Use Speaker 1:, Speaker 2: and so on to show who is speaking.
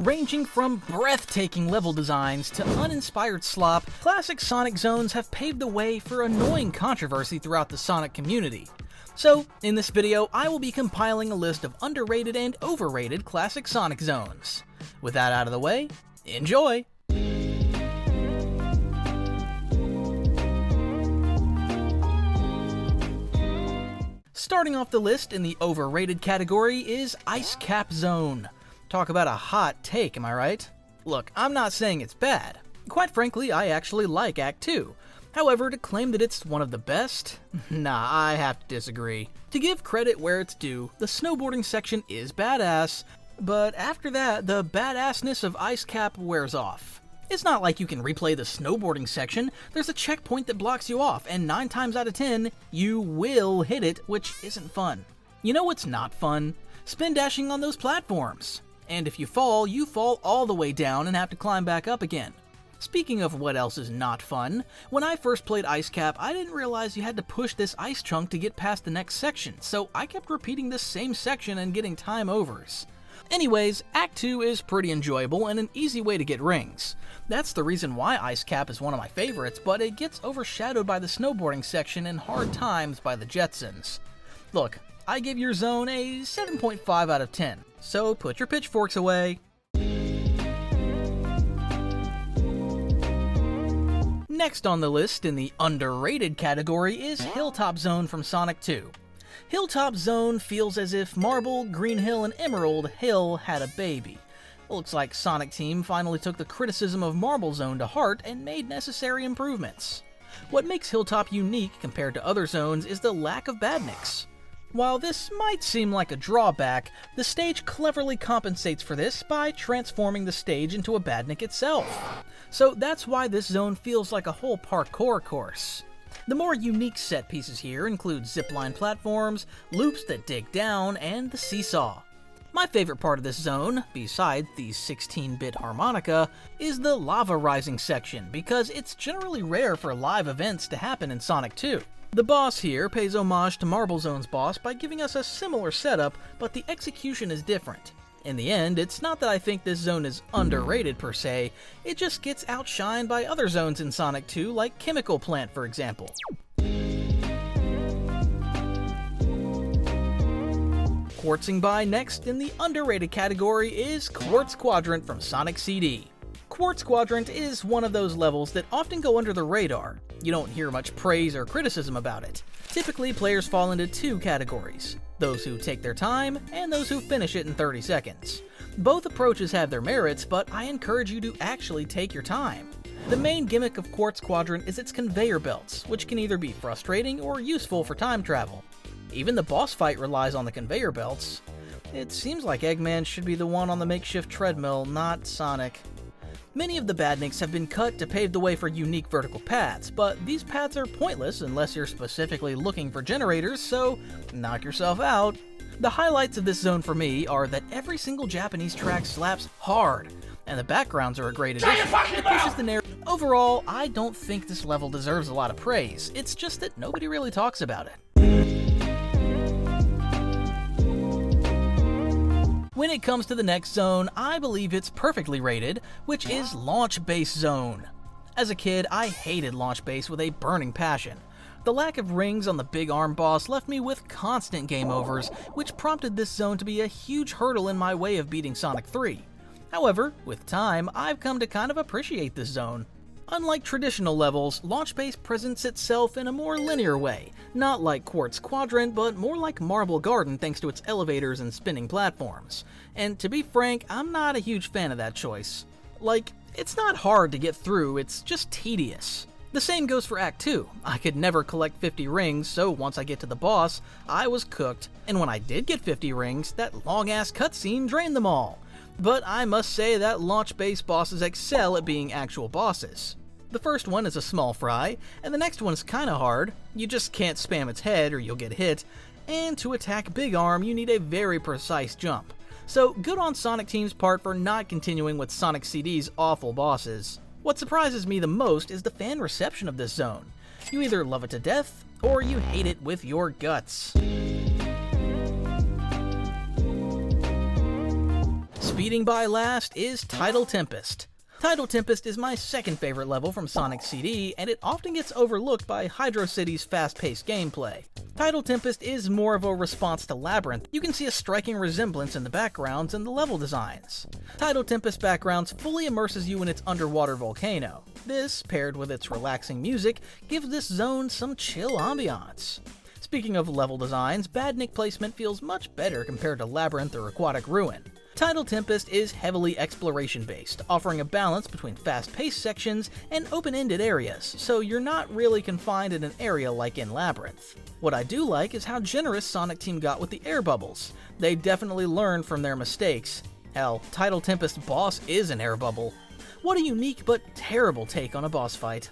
Speaker 1: Ranging from breathtaking level designs to uninspired slop, classic Sonic zones have paved the way for annoying controversy throughout the Sonic community. So, in this video, I will be compiling a list of underrated and overrated classic Sonic zones. With that out of the way, enjoy! Starting off the list in the overrated category is Ice Cap Zone. Talk about a hot take, am I right? Look, I'm not saying it's bad. Quite frankly, I actually like Act 2. However, to claim that it's one of the best? Nah, I have to disagree. To give credit where it's due, the snowboarding section is badass, but after that, the badassness of Ice Cap wears off. It's not like you can replay the snowboarding section. There's a checkpoint that blocks you off, and 9 times out of 10, you will hit it, which isn't fun. You know what's not fun? Spin dashing on those platforms. And if you fall all the way down and have to climb back up again. Speaking of what else is not fun, when I first played Ice Cap, I didn't realize you had to push this ice chunk to get past the next section, so I kept repeating this same section and getting time overs. Anyways, Act 2 is pretty enjoyable and an easy way to get rings. That's the reason why Ice Cap is one of my favorites, but it gets overshadowed by the snowboarding section and Hard Times by the Jetsons. Look, I give your zone a 7.5 out of 10, so put your pitchforks away. Next on the list in the underrated category is Hilltop Zone from Sonic 2. Hilltop Zone feels as if Marble, Green Hill, and Emerald Hill had a baby. Looks like Sonic Team finally took the criticism of Marble Zone to heart and made necessary improvements. What makes Hilltop unique compared to other zones is the lack of badniks. While this might seem like a drawback, the stage cleverly compensates for this by transforming the stage into a badnik itself. So that's why this zone feels like a whole parkour course. The more unique set pieces here include zipline platforms, loops that dig down, and the seesaw. My favorite part of this zone, besides the 16-bit harmonica, is the lava rising section because it's generally rare for live events to happen in Sonic 2. The boss here pays homage to Marble Zone's boss by giving us a similar setup, but the execution is different. In the end, it's not that I think this zone is underrated per se, it just gets outshined by other zones in Sonic 2 like Chemical Plant for example. Quartzing by next in the underrated category is Quartz Quadrant from Sonic CD. Quartz Quadrant is one of those levels that often go under the radar. You don't hear much praise or criticism about it. Typically, players fall into two categories. Those who take their time, and those who finish it in 30 seconds. Both approaches have their merits, but I encourage you to actually take your time. The main gimmick of Quartz Quadrant is its conveyor belts, which can either be frustrating or useful for time travel. Even the boss fight relies on the conveyor belts. It seems like Eggman should be the one on the makeshift treadmill, not Sonic. Many of the badniks have been cut to pave the way for unique vertical paths, but these paths are pointless unless you're specifically looking for generators, so knock yourself out. The highlights of this zone for me are that every single Japanese track slaps hard, and the backgrounds are a great addition. It pushes the narrative. Overall, I don't think this level deserves a lot of praise, it's just that nobody really talks about it. When it comes to the next zone, I believe it's perfectly rated, which is Launch Base Zone. As a kid, I hated Launch Base with a burning passion. The lack of rings on the big arm boss left me with constant game overs, which prompted this zone to be a huge hurdle in my way of beating Sonic 3. However, with time, I've come to kind of appreciate this zone. Unlike traditional levels, Launch Base presents itself in a more linear way, not like Quartz Quadrant, but more like Marble Garden thanks to its elevators and spinning platforms. And to be frank, I'm not a huge fan of that choice. Like, it's not hard to get through, it's just tedious. The same goes for Act 2. I could never collect 50 rings, so once I get to the boss, I was cooked, and when I did get 50 rings, that long-ass cutscene drained them all. But I must say that Launch Base bosses excel at being actual bosses. The first one is a small fry, and the next one is kinda hard. You just can't spam its head or you'll get hit, and to attack Big Arm you need a very precise jump. So good on Sonic Team's part for not continuing with Sonic CD's awful bosses. What surprises me the most is the fan reception of this zone. You either love it to death, or you hate it with your guts. Speeding by last is Tidal Tempest. Tidal Tempest is my second favorite level from Sonic CD, and it often gets overlooked by Hydro City's fast-paced gameplay. Tidal Tempest is more of a response to Labyrinth. You can see a striking resemblance in the backgrounds and the level designs. Tidal Tempest backgrounds fully immerses you in its underwater volcano. This, paired with its relaxing music, gives this zone some chill ambiance. Speaking of level designs, Badnik placement feels much better compared to Labyrinth or Aquatic Ruin. Tidal Tempest is heavily exploration-based, offering a balance between fast-paced sections and open-ended areas, so you're not really confined in an area like in Labyrinth. What I do like is how generous Sonic Team got with the air bubbles. They definitely learned from their mistakes. Hell, Tidal Tempest boss is an air bubble. What a unique but terrible take on a boss fight.